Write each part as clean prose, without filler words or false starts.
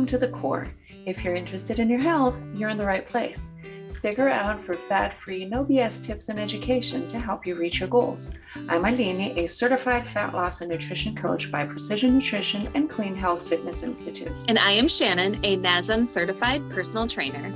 Welcome to The Core. If you're interested in your health, you're in the right place. Stick around for fat-free, no BS tips and education to help you reach your goals. I'm Eileen, a certified fat loss and nutrition coach by Precision Nutrition and Clean Health Fitness Institute. And I am Shannon, a NASM certified personal trainer.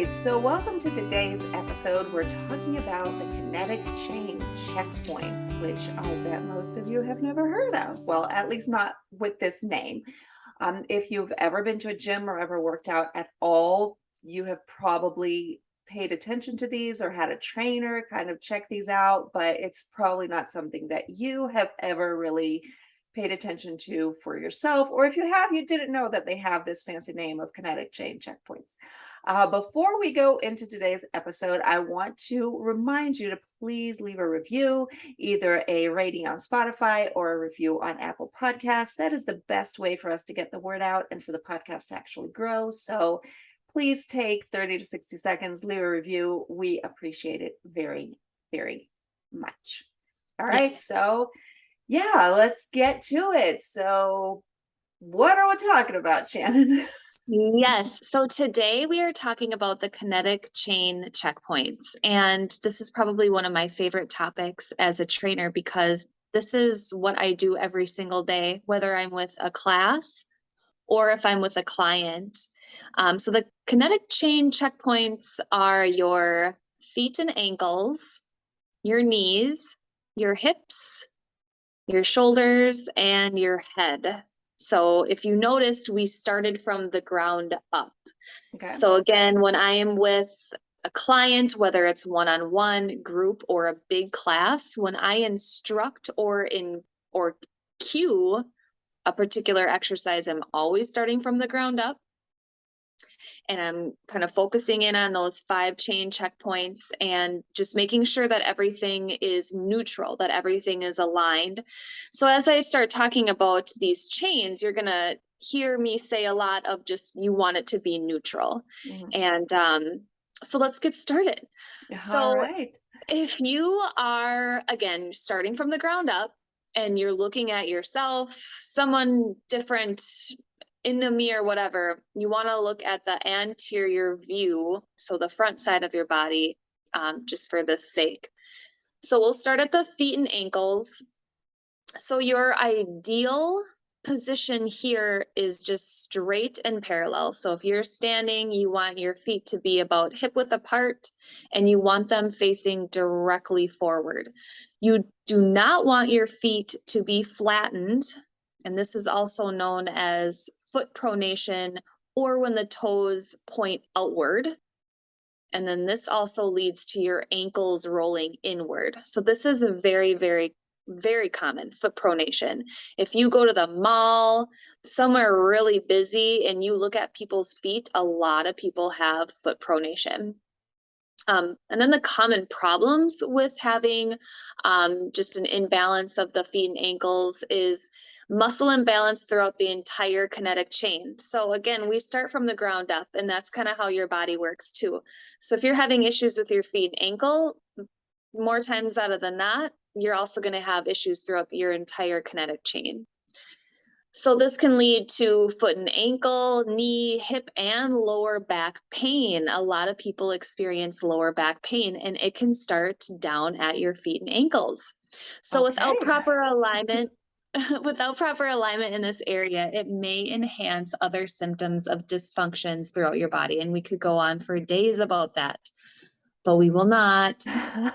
So welcome to today's episode. We're talking about the Kinetic Chain Checkpoints, which I bet most of you have never heard of. Well, at least not with this name. If you've ever been to a gym or ever worked out at all, you have probably paid attention to these or had a trainer kind of check these out, but it's probably not something that you have ever really paid attention to for yourself. Or if you have, you didn't know that they have this fancy name of Kinetic Chain Checkpoints. Before we go into today's episode, I want to remind you to please leave a review, either a rating on Spotify or a review on Apple Podcasts. That is the best way for us to get the word out and for the podcast to actually grow. So please take 30 to 60 seconds, leave a review. We appreciate it very, very much. All right. Yes. So yeah, let's get to it. So what are we talking about, Shannon? Yes. So today we are talking about the kinetic chain checkpoints. And this is probably one of my favorite topics as a trainer because this is what I do every single day, whether I'm with a class or if I'm with a client. So the kinetic chain checkpoints are your feet and ankles, your knees, your hips, your shoulders, and your head. So if you noticed, we started from the ground up. Okay. So again, when I am with a client, whether it's one-on-one, group, or a big class, when I instruct or cue a particular exercise, I'm always starting from the ground up. And I'm kind of focusing in on those 5 chain checkpoints and just making sure that everything is neutral, that everything is aligned. So as I start talking about these chains, you're going to hear me say a lot of just, you want it to be neutral. Mhm. And so let's get started. All right. If you are, again, starting from the ground up and you're looking at yourself, someone different, in a mirror, whatever, you want to look at the anterior view, so the front side of your body, just for this sake. So we'll start at the feet and ankles. So your ideal position here is just straight and parallel. So if you're standing, you want your feet to be about hip width apart and you want them facing directly forward. You do not want your feet to be flattened. And this is also known as foot pronation, or when the toes point outward. And then this also leads to your ankles rolling inward. So this is a very, very, very common foot pronation. If you go to the mall, somewhere really busy, and you look at people's feet, a lot of people have foot pronation. And then the common problems with having just an imbalance of the feet and ankles is muscle imbalance throughout the entire kinetic chain. So again, we start from the ground up, and that's kind of how your body works too. So if you're having issues with your feet and ankle, more times out of than not, you're also going to have issues throughout your entire kinetic chain. So this can lead to foot and ankle, knee, hip, and lower back pain. A lot of people experience lower back pain, and it can start down at your feet and ankles. So without proper alignment in this area, it may enhance other symptoms of dysfunctions throughout your body. And we could go on for days about that, but we will not. So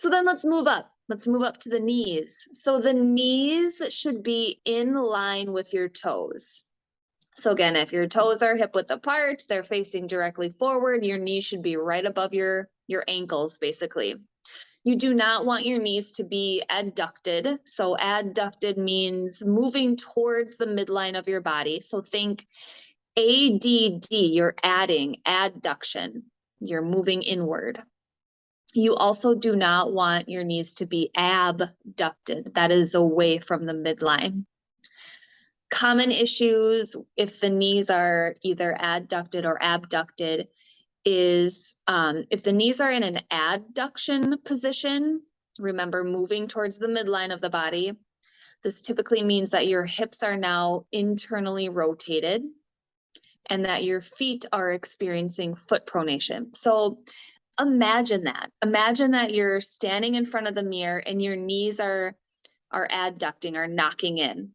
then let's move up. Let's move up to the knees. So the knees should be in line with your toes. So again, if your toes are hip width apart, they're facing directly forward, your knees should be right above your ankles, basically. You do not want your knees to be adducted. So adducted means moving towards the midline of your body. So think ADD, you're adding adduction, you're moving inward. You also do not want your knees to be abducted. That is away from the midline. Common issues if the knees are either adducted or abducted is if the knees are in an adduction position, Remember, moving towards the midline of the body. This typically means that your hips are now internally rotated and that your feet are experiencing foot pronation. So imagine that. Imagine that you're standing in front of the mirror and your knees are adducting, are knocking in.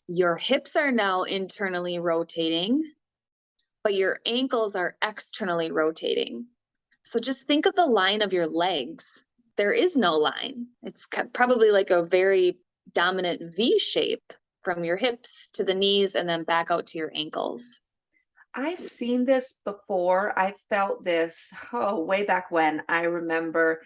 Your hips are now internally rotating, but your ankles are externally rotating. So just think of the line of your legs. There is no line. It's probably like a very dominant V shape from your hips to the knees and then back out to your ankles. I've seen this before. I felt this, way back when. I remember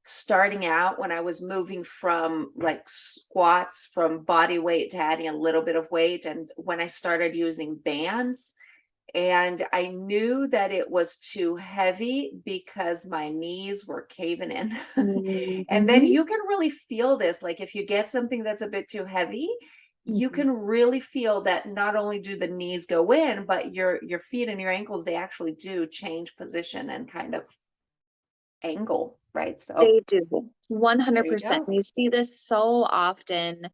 starting out when I was moving from like squats from body weight to adding a little bit of weight. And when I started using bands, and I knew that it was too heavy because my knees were caving in. And then Mm-hmm. you can really feel this. Like if you get something that's a bit too heavy, you Mm-hmm. can really feel that not only do the knees go in, but your feet and your ankles, they actually do change position and kind of angle, right? So They do. there you 100%. go. You see this so often,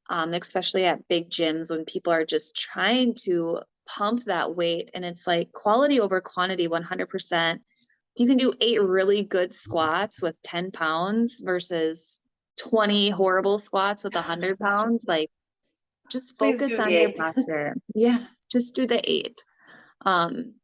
especially at big gyms when people are just trying to pump that weight. And it's like quality over quantity, 100%. You can do 8 really good squats with 10 pounds versus 20 horrible squats with 100 pounds. Like, just Please focus do the on your eight. posture. Yeah, just do the 8. Um,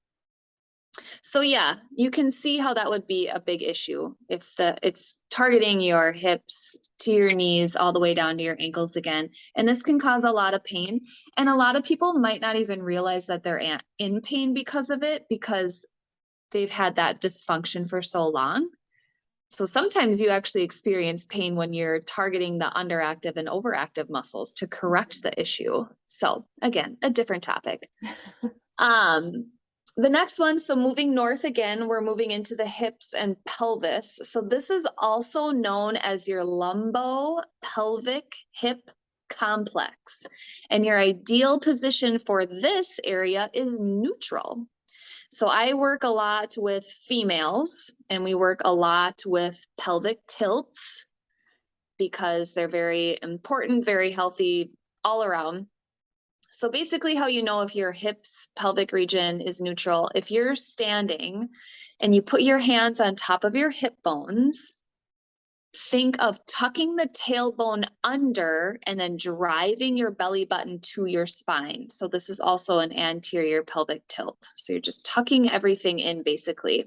so yeah, you can see how that would be a big issue if it's targeting your hips to your knees all the way down to your ankles again. And this can cause a lot of pain. And a lot of people might not even realize that they're in pain because of it, because they've had that dysfunction for so long. So sometimes you actually experience pain when you're targeting the underactive and overactive muscles to correct the issue. So again, a different topic. Um, the next one, so moving north again, we're moving into the hips and pelvis. So this is also known as your lumbo-pelvic hip complex. And your ideal position for this area is neutral. So I work a lot with females and we work a lot with pelvic tilts because they're very important, very healthy all around. So basically how you know if your hips pelvic region is neutral, if you're standing and you put your hands on top of your hip bones, think of tucking the tailbone under and then driving your belly button to your spine. So this is also an anterior pelvic tilt. So you're just tucking everything in basically.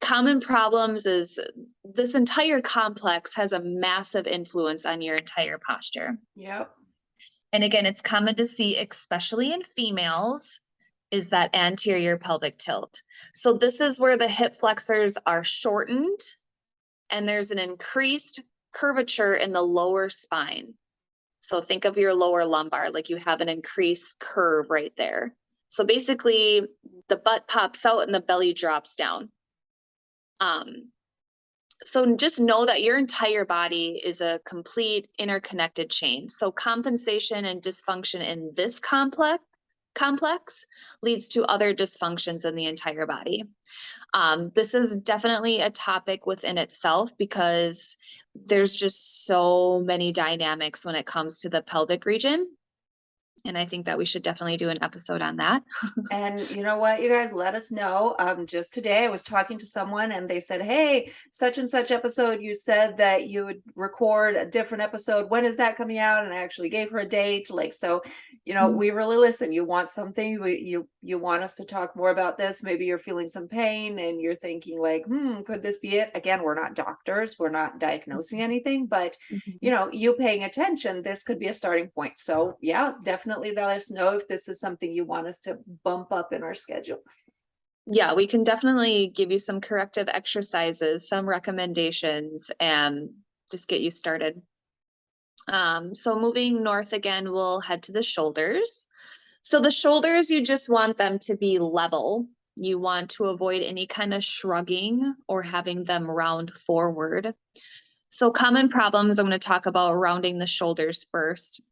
Common problems is this entire complex has a massive influence on your entire posture. Yep. And again, it's common to see, especially in females, is that anterior pelvic tilt. So this is where the hip flexors are shortened and there's an increased curvature in the lower spine. So think of your lower lumbar, like you have an increased curve right there. So basically the butt pops out and the belly drops down. So just know that your entire body is a complete interconnected chain. So compensation and dysfunction in this complex leads to other dysfunctions in the entire body. This is definitely a topic within itself because there's just so many dynamics when it comes to the pelvic region. And I think that we should definitely do an episode on that. And you know what, you guys, let us know. Just today I was talking to someone and they said, hey, such and such episode, you said that you would record a different episode. When is that coming out? And I actually gave her a date. Like, so, we really listen. You want something, you want us to talk more about this. Maybe you're feeling some pain and you're thinking like, could this be it? Again, we're not doctors, we're not diagnosing anything, but you paying attention, this could be a starting point. So yeah, definitely let us know if this is something you want us to bump up in our schedule. Yeah, we can definitely give you some corrective exercises, some recommendations, and just get you started. So moving north again, we'll head to the shoulders. So the shoulders, you just want them to be level. You want to avoid any kind of shrugging or having them round forward. So common problems, I'm going to talk about rounding the shoulders first.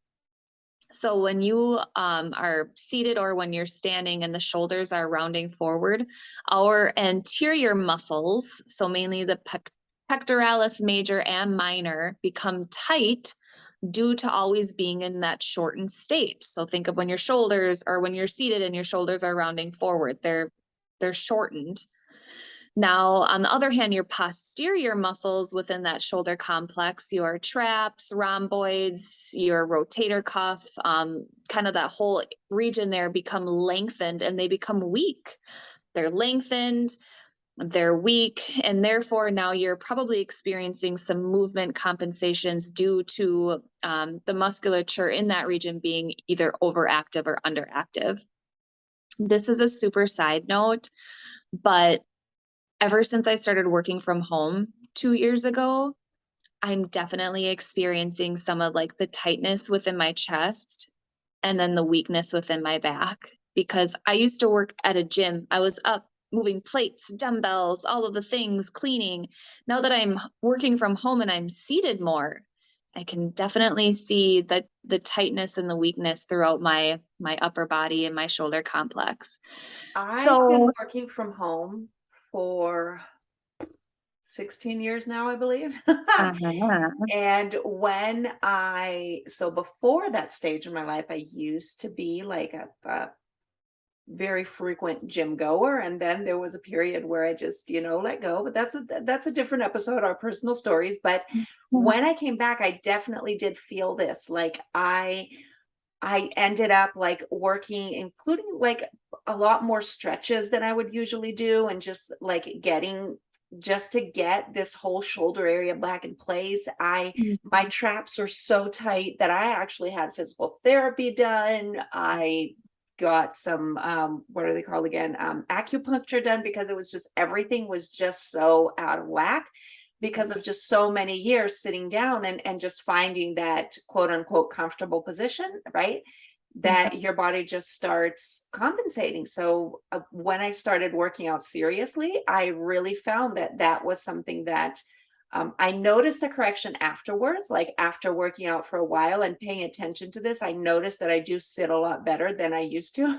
So when you are seated or when you're standing and the shoulders are rounding forward, our anterior muscles, so mainly the pectoralis major and minor become tight due to always being in that shortened state. So think of when your shoulders, or when you're seated and your shoulders are rounding forward, they're shortened. Now, on the other hand, your posterior muscles within that shoulder complex, your traps, rhomboids, your rotator cuff, kind of that whole region there, become lengthened and they become weak. They're lengthened, they're weak, and therefore now you're probably experiencing some movement compensations due to the musculature in that region being either overactive or underactive. This is a super side note, but ever since I started working from home 2 years ago, I'm definitely experiencing some of like the tightness within my chest and then the weakness within my back, because I used to work at a gym. I was up moving plates, dumbbells, all of the things, cleaning. Now that I'm working from home and I'm seated more, I can definitely see the tightness and the weakness throughout my upper body and my shoulder complex. I've been So, working from home for 16 years now, I believe. uh-huh. And so before that stage in my life, I used to be like a very frequent gym goer. And then there was a period where I just, let go. But that's a different episode, our personal stories. But when I came back, I definitely did feel this. Like I ended up like working, including like a lot more stretches than I would usually do, and just like just to get this whole shoulder area back in place. My traps are so tight that I actually had physical therapy done. I got some what are they called again? Acupuncture done, because it was just, everything was just so out of whack because of just so many years sitting down and just finding that quote unquote comfortable position, right? That your body just starts compensating. So when I started working out seriously, I really found that that was something that I noticed a correction afterwards, like after working out for a while and paying attention to this. I noticed that I do sit a lot better than I used to.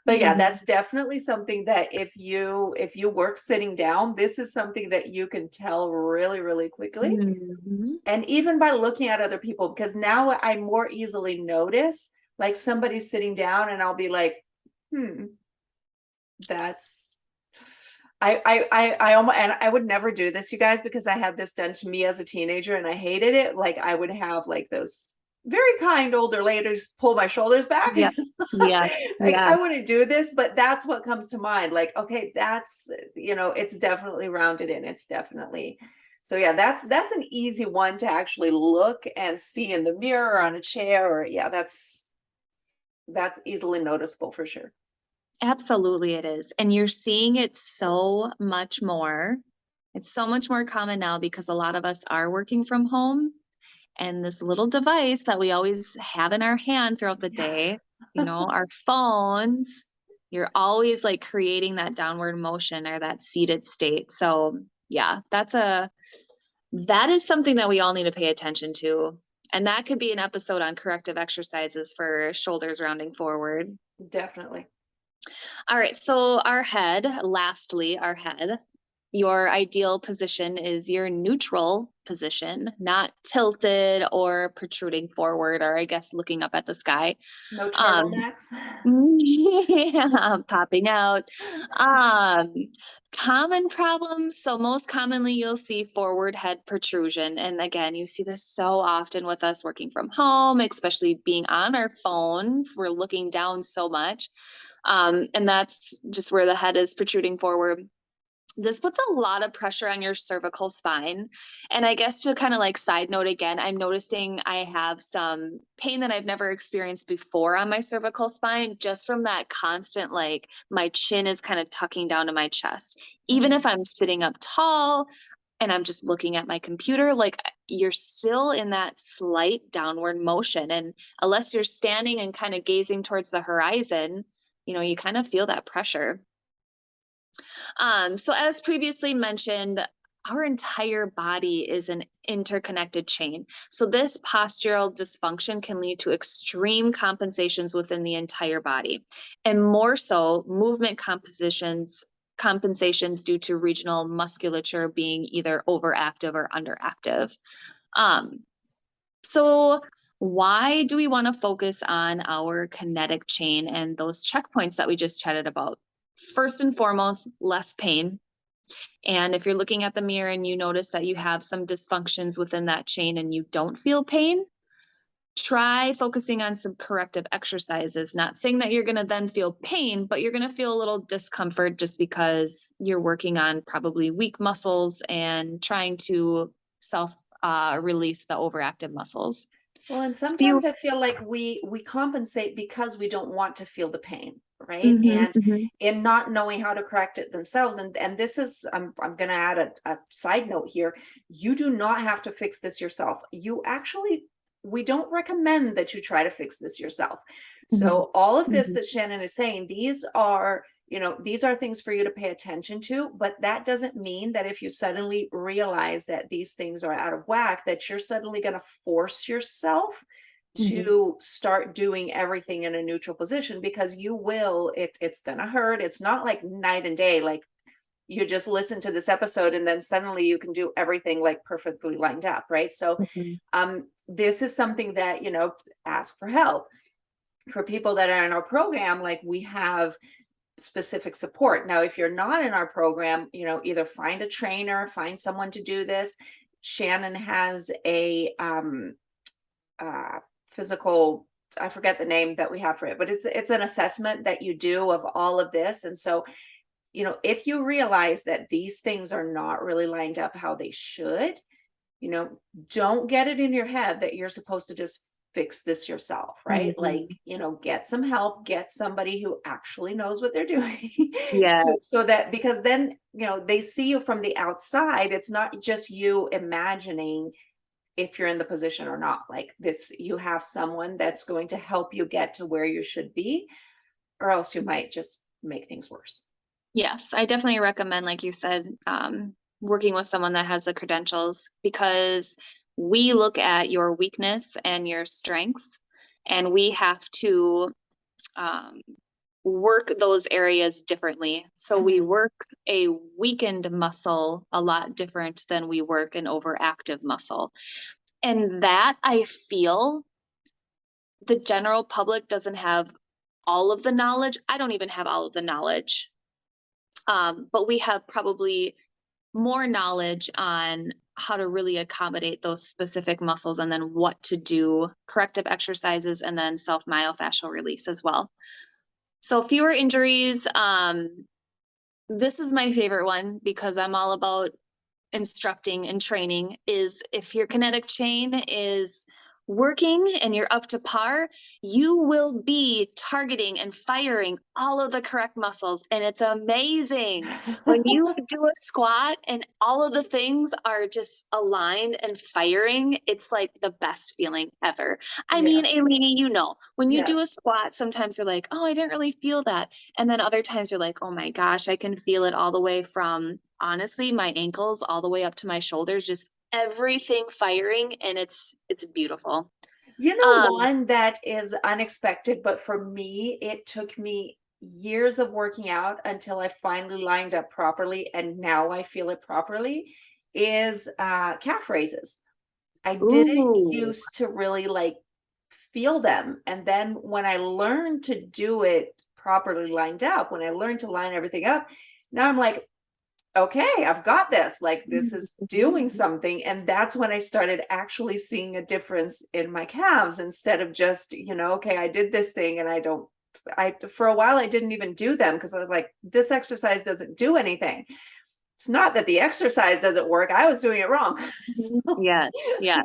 But yeah, Mhm. that's definitely something that if you work sitting down, this is something that you can tell really, really quickly. Mhm. And even by looking at other people, because now I more easily notice like somebody's sitting down and I'll be like, that's I almost, and I would never do this, you guys, because I had this done to me as a teenager and I hated it. Like I would have like those very kind older ladies pull my shoulders back. Yeah. Yeah. Like I Yes. wouldn't do this, but that's what comes to mind. Like, okay, that's, it's definitely rounded in. It's definitely, so yeah, that's an easy one to actually look and see in the mirror or on a chair, or yeah, that's easily noticeable for sure. Absolutely it is. And you're seeing it so much more. It's so much more common now because a lot of us are working from home, and this little device that we always have in our hand throughout the Yeah. day, our phones, you're always like creating that downward motion or that seated state. So, yeah, that is something that we all need to pay attention to. And that could be an episode on corrective exercises for shoulders rounding forward. Definitely. All right, so lastly, our head. Your ideal position is your neutral position, not tilted or protruding forward, or I guess looking up at the sky. No Um, turtlenecks. yeah, popping out. Um, Common problems. So most commonly you'll see forward head protrusion. And again, you see this so often with us working from home, especially being on our phones. We're looking down so much. And that's just where the head is protruding forward. This puts a lot of pressure on your cervical spine. And I guess to kind of like side note again, I'm noticing I have some pain that I've never experienced before on my cervical spine, just from that constant, like my chin is kind of tucking down to my chest. Even if Mhm. I'm sitting up tall and I'm just looking at my computer, like you're still in that slight downward motion. And unless you're standing and kind of gazing towards the horizon, you kind of feel that pressure. So as previously mentioned, our entire body is an interconnected chain. So this postural dysfunction can lead to extreme compensations within the entire body, and more so movement compositions compensations due to regional musculature being either overactive or underactive. Um, so why do we want to focus on our kinetic chain and those checkpoints that we just chatted about? First and foremost, less pain. And if you're looking at the mirror and you notice that you have some dysfunctions within that chain and you don't feel pain, try focusing on some corrective exercises. Not saying that you're going to then feel pain, but you're going to feel a little discomfort just because you're working on probably weak muscles and trying to self release the overactive muscles. Well, and Few. sometimes I feel like we compensate because we don't want to feel the pain, right? Mhm, And mhm, in not knowing how to correct it themselves, and this is I'm going to add a side note here. You do not have to fix this yourself. You actually we don't recommend that you try to fix this yourself. mhm, So all of this mhm, that Shannon is saying, these are these are things for you to pay attention to, but that doesn't mean that if you suddenly realize that these things are out of whack, that you're suddenly going to force yourself mhm. to start doing everything in a neutral position, because you will, it's going to hurt. It's not like night and day, like you just listen to this episode and then suddenly you can do everything like perfectly lined up, right? So Mhm. this is something that, ask for help. For people that are in our program, like we have specific support. Now, if you're not in our program, either find a trainer, find someone to do this. Shannon has a physical, I forget the name that we have for it, but it's an assessment that you do of all of this. And so, if you realize that these things are not really lined up how they should, you know, don't get it in your head that you're supposed to just fix this yourself, right? Like, Mhm. get some help, get somebody who actually knows what they're doing Yes. so that, because then, they see you from the outside. It's not just you imagining if you're in the position or not. Like this, you have someone that's going to help you get to where you should be, or else you might just make things worse. Yes, I definitely recommend, like you said, working with someone that has the credentials, because we look at your weakness and your strengths, and we have to um, work those areas differently. So we Mhm. work a weakened muscle a lot different than we work an overactive muscle. And that I feel the general public doesn't have all of the knowledge. I don't even have all of the knowledge. But we have probably more knowledge on how to really accommodate those specific muscles and then what to do, corrective exercises, and then self myofascial release as well. So fewer injuries. This is my favorite one because I'm all about instructing and training. Is if your kinetic chain is working and you're up to par, you will be targeting and firing all of the correct muscles. And it's amazing when you do a squat and all of the things are just aligned and firing. It's like the best feeling ever. I mean, Yes. Aileen, when you do a Yes. squat, sometimes you're like, oh, I didn't really feel that. And then other times you're like, oh my gosh, I can feel it all the way from honestly my ankles all the way up to my shoulders, just everything firing, and it's beautiful. Um, One that is unexpected, but for me, it took me years of working out until I finally lined up properly, and now I feel it properly, is calf raises. I didn't ooh, used to really like feel them. And then when I learned to do it properly lined up, when I learned to line everything up, now I'm like, okay, I've got this. Like this is doing something. And that's when I started actually seeing a difference in my calves instead of just, okay, I did this thing and for a while I didn't even do them because I was like, this exercise doesn't do anything. It's not that the exercise doesn't work. I was doing it wrong. So yes, yes.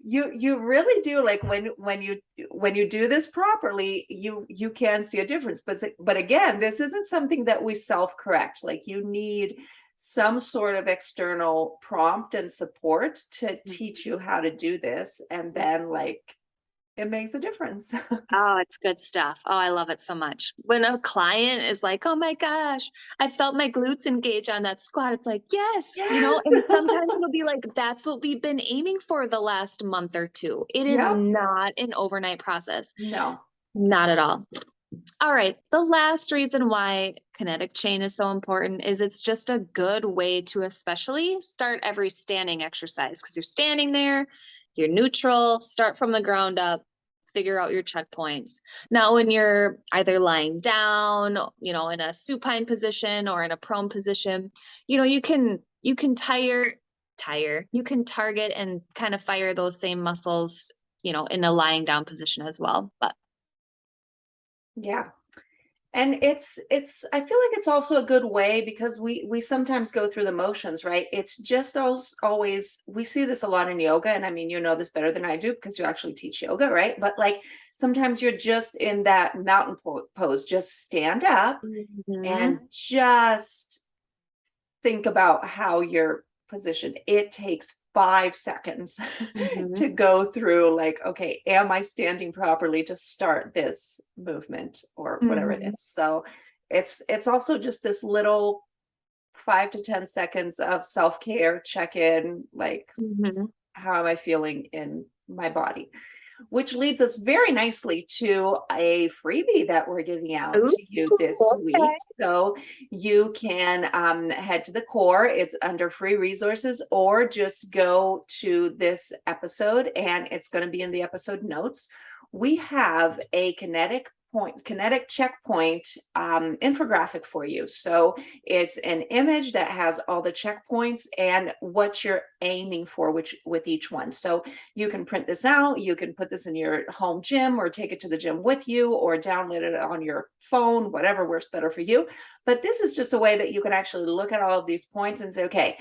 you really do, like when you do this properly, you can see a difference. But again, this isn't something that we self-correct. Like you need some sort of external prompt and support to teach you how to do this, and then like it makes a difference. Oh, it's good stuff. Oh, I love it so much. When a client is like, oh my gosh, I felt my glutes engage on that squat. It's like, yes, Yes. and sometimes it'll be like, that's what we've been aiming for the last month or two. It is Yep. not an overnight process. No. Not at all. All right. The last reason why kinetic chain is so important is it's just a good way to especially start every standing exercise because you're standing there, you're neutral, start from the ground up, figure out your checkpoints. Now, when you're either lying down, in a supine position or in a prone position, you can you can target and kind of fire those same muscles, in a lying down position as well. But Yeah. And it's I feel like it's also a good way because we sometimes go through the motions, right? It's just always we see this a lot in yoga, and I mean, you know this better than I do because you actually teach yoga, right? But like sometimes you're just in that mountain pose, just stand up and Mhm. just think about how you're positioned. It takes 5 seconds Mhm. to go through, like, okay, am I standing properly to start this movement or whatever it Mhm. is? So it's also just this little 5 to 10 seconds of self-care, check in, like, Mhm. how am I feeling in my body? Which leads us very nicely to a freebie that we're giving out Ooh, to you this okay. week. So you can head to the core, it's under free resources, or just go to this episode and it's going to be in the episode notes. We have a kinetic checkpoint infographic for you. So it's an image that has all the checkpoints and what you're aiming for, which with each one. So you can print this out, you can put this in your home gym or take it to the gym with you or download it on your phone, whatever works better for you. But this is just a way that you can actually look at all of these points and say, okay,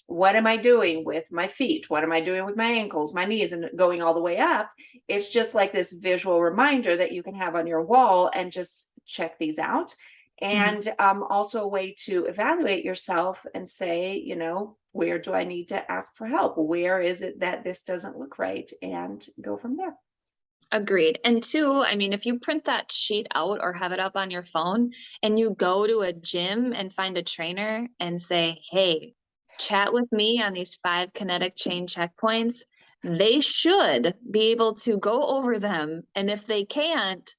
what am I doing with my feet? What am I doing with my ankles, my knees, and going all the way up? It's just like this visual reminder that you can have on your wall and just check these out. Mhm. And also a way to evaluate yourself and say, where do I need to ask for help? Where is it that this doesn't look right? And go from there. Agreed. And two, I mean, if you print that sheet out or have it up on your phone and you go to a gym and find a trainer and say, hey, chat with me on these 5 kinetic chain checkpoints, they should be able to go over them. And if they can't,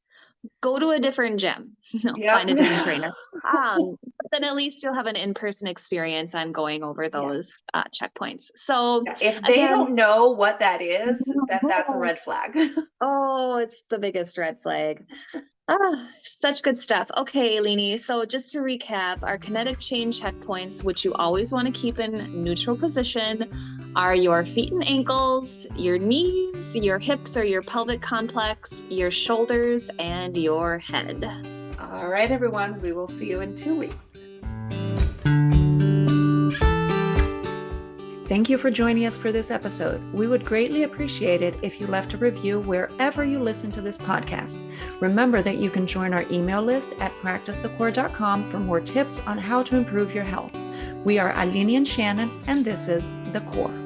go to a different gym, Yep. find a different trainer. But then at least you'll have an in-person experience on going over Yeah. those checkpoints. So If they again, don't know what that is, then that's a red flag. oh, it's the biggest red flag. Such good stuff. Okay, Lainey. So just to recap, our kinetic chain checkpoints, which you always want to keep in neutral position, are your feet and ankles, your knees, your hips or your pelvic complex, your shoulders, and your head. All right, everyone. We will see you in 2 weeks. Thank you for joining us for this episode. We would greatly appreciate it if you left a review wherever you listen to this podcast. Remember that you can join our email list at practicethecore.com for more tips on how to improve your health. We are Aline and Shannon, and this is The Core.